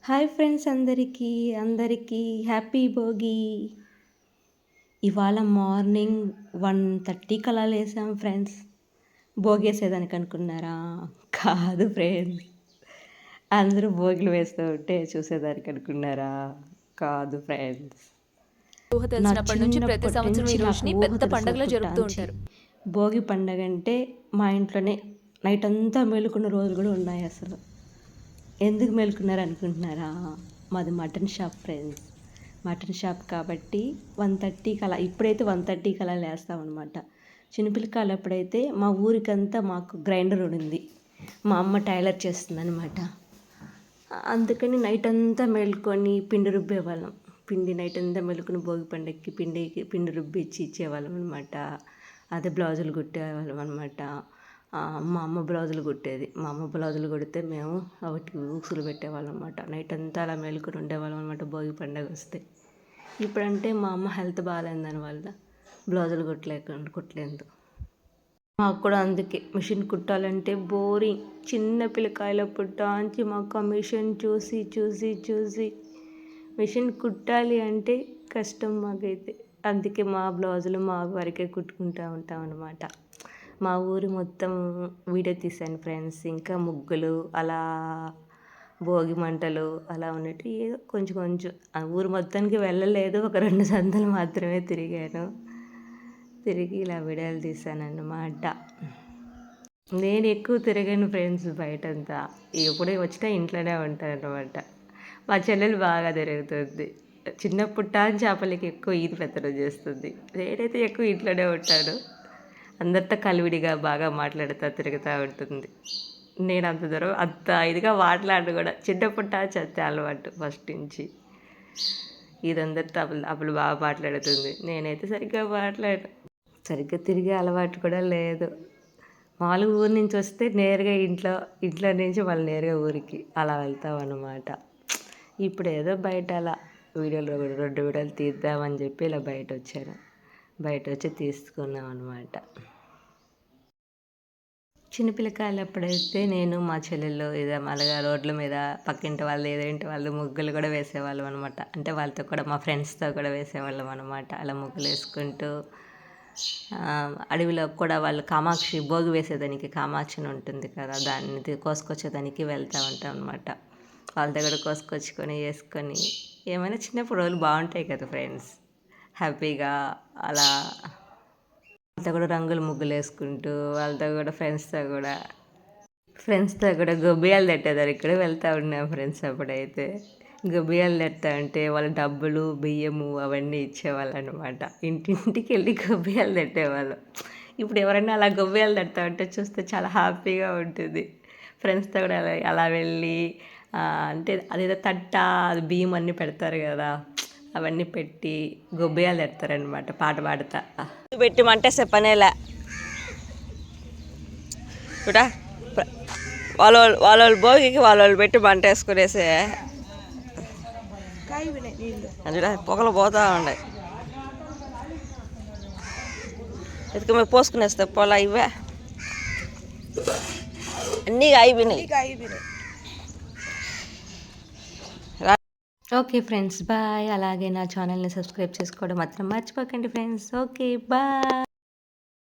Hi friends, అందరికీ happy Bhogi. ఇవాళ morning 1:30 అలా లేసాం ఫ్రెండ్స్. భోగేసేదానికి అనుకున్నారా? కాదు ఫ్రెండ్స్. అందరూ భోగిలు వేస్తూ ఉంటే చూసేదానికి అనుకున్నారా? కాదు ఫ్రెండ్స్. ఊహ తెలిసినప్పటి నుంచి ప్రతి సంవత్సరం ఈ రోజుని పెద్ద పండుగలా జరుపుతూ ఉంటారు. భోగి పండగ అంటే మా ఇంట్లోనే నైట్ అంతా మేలుకున్న రోజులు కూడా ఉన్నాయి. అసలు ఎందుకు మేలుకున్నారు అనుకుంటున్నారా? మాది mutton shop friends. Mutton shop కాబట్టి 1:30 అలా, ఇప్పుడైతే 1:30 అలా లేస్తామన్నమాట. చిన్నపిల్లకాయలు అప్పుడైతే మా ఊరికంతా మాకు గ్రైండర్ ఉండింది. మా అమ్మ టైలర్ చేస్తుందన్నమాట. అందుకని నైట్ అంతా మేలుకొని పిండి రుబ్బేవాళ్ళం. నైట్ అంతా మేలుకొని భోగి పండగకి పిండి రుబ్బిచ్చి ఇచ్చేవాళ్ళం అనమాట. అదే బ్లౌజులు కుట్టేవాళ్ళం అనమాట. మా అమ్మ బ్లౌజులు కుట్టేది. మా అమ్మ బ్లౌజులు కుడితే మేము వాటికి ఊక్సులు పెట్టేవాళ్ళం అనమాట. నైట్ అంతా అలా మేలుకొని ఉండేవాళ్ళం అనమాట భోగి పండగ వస్తే. ఇప్పుడంటే మా అమ్మ హెల్త్ బాగాలేని దానివల్ల బ్లౌజులు కుట్టలేదు. మాకు కూడా అందుకే మిషన్ కుట్టాలంటే బోరింగ్. చిన్న పిల్లకాయల పుట్టాంచి మాకు ఆ మిషన్ చూసి మిషన్ కుట్టాలి అంటే కష్టం మాకైతే. అందుకే మా బ్లౌజులు మా వరకే కుట్టుకుంటూ ఉంటాం అన్నమాట. మా ఊరు మొత్తం వీడియో తీశాను ఫ్రెండ్స్. ఇంకా ముగ్గులు, అలా భోగి మంటలు అలా ఉన్నట్టు ఏదో కొంచెం ఆ ఊరు మొత్తానికి వెళ్ళలేదు. ఒక 2 సందులు మాత్రమే తిరిగాను. తిరిగి ఇలా వీడియోలు తీశానన్నమాట. నేను ఎక్కువ తిరగను ఫ్రెండ్స్ బయటంతా. ఎప్పుడే వచ్చినా ఇంట్లోనే ఉంటాను అన్నమాట. మా చెల్లెలు బాగా తిరుగుతుంది. చిన్నప్పుడు చేపలకి ఎక్కువ ఈది పెత్తనం చేస్తుంది. నేనైతే ఎక్కువ ఇంట్లోనే ఉంటాను. అందరితో కలివిడిగా బాగా మాట్లాడుతూ తిరుగుతూ ఉంటుంది. నేను అంత ఇదిగా మాట్లాడను కూడా. చిన్నప్పుడు అంతే అలవాటు ఫస్ట్ నుంచి. ఇది అందరితో అప్పుడు బాగా మాట్లాడుతుంది. నేనైతే సరిగ్గా తిరిగే అలవాటు కూడా లేదు. మామూలుగా ఊరి నుంచి వస్తే నేరుగా ఇంట్లో నుంచి మళ్ళీ నేరుగా ఊరికి అలా వెళ్తాం అన్నమాట. ఇప్పుడు ఏదో బయట అలా 2 వీడియోలు తీద్దామని చెప్పి ఇలా బయట వచ్చి తీసుకున్నాం అనమాట. చిన్నపిల్లకాయలు అప్పుడైతే నేను మా చెల్లెళ్ళు అలాగా రోడ్ల మీద పక్కింటి వాళ్ళు ఎదురింటి వాళ్ళు ముగ్గులు కూడా వేసేవాళ్ళం అనమాట. అంటే వాళ్ళతో కూడా మా ఫ్రెండ్స్తో కూడా వేసేవాళ్ళం అనమాట. అలా ముగ్గులు వేసుకుంటూ అడవిలో కూడా వాళ్ళు భోగి వేసేదానికి కామాక్షిని ఉంటుంది కదా, దాన్ని కోసుకొచ్చేదానికి వెళ్తూ ఉంటాం అనమాట. వాళ్ళతో కూడా కోసుకొచ్చుకొని వేసుకొని ఏమైనా చిన్నప్పుడు రోజులు బాగుంటాయి కదా ఫ్రెండ్స్. హ్యాపీగా అలా వాళ్ళతో కూడా రంగులు ముగ్గులు వేసుకుంటూ వాళ్ళతో కూడా ఫ్రెండ్స్తో కూడా గొబ్బియాలు తట్టేదానికి కూడా వెళ్తూ ఉన్నాం ఫ్రెండ్స్. అప్పుడైతే గొబ్బియాలు తట్టా అంటే వాళ్ళ డబ్బులు, బియ్యము అవన్నీ ఇచ్చేవాళ్ళు అనమాట. ఇంటింటికి వెళ్ళి గొబ్బియాలు తట్టేవాళ్ళు. ఇప్పుడు ఎవరైనా అలా గొబ్బియాలు తట్టా ఉంటే చూస్తే చాలా హ్యాపీగా ఉంటుంది. ఫ్రెండ్స్తో కూడా అలా వెళ్ళి అంటే అదేదో అది బియ్యం అన్నీ పెడతారు కదా, అవన్నీ పెట్టి గొబ్బియాలు తెడతారనమాట పాట పాడుతా. పెట్టి మంటే చెప్పనేలా చూడా వాళ్ళ భోగికి వాళ్ళు పెట్టి మంట వేసుకునేసే చూడ పొగలు పోతా ఉన్నాయి. ఎత్తుకు మేము పోసుకునేస్తే పొలా ఇవే అన్నీ అయిపోయినాయి. Okay friends, bye. అలాగే నా ఛానల్ని సబ్స్క్రైబ్ చేసుకోవడం మాత్రం మర్చిపోకండి ఫ్రెండ్స్. Okay, bye.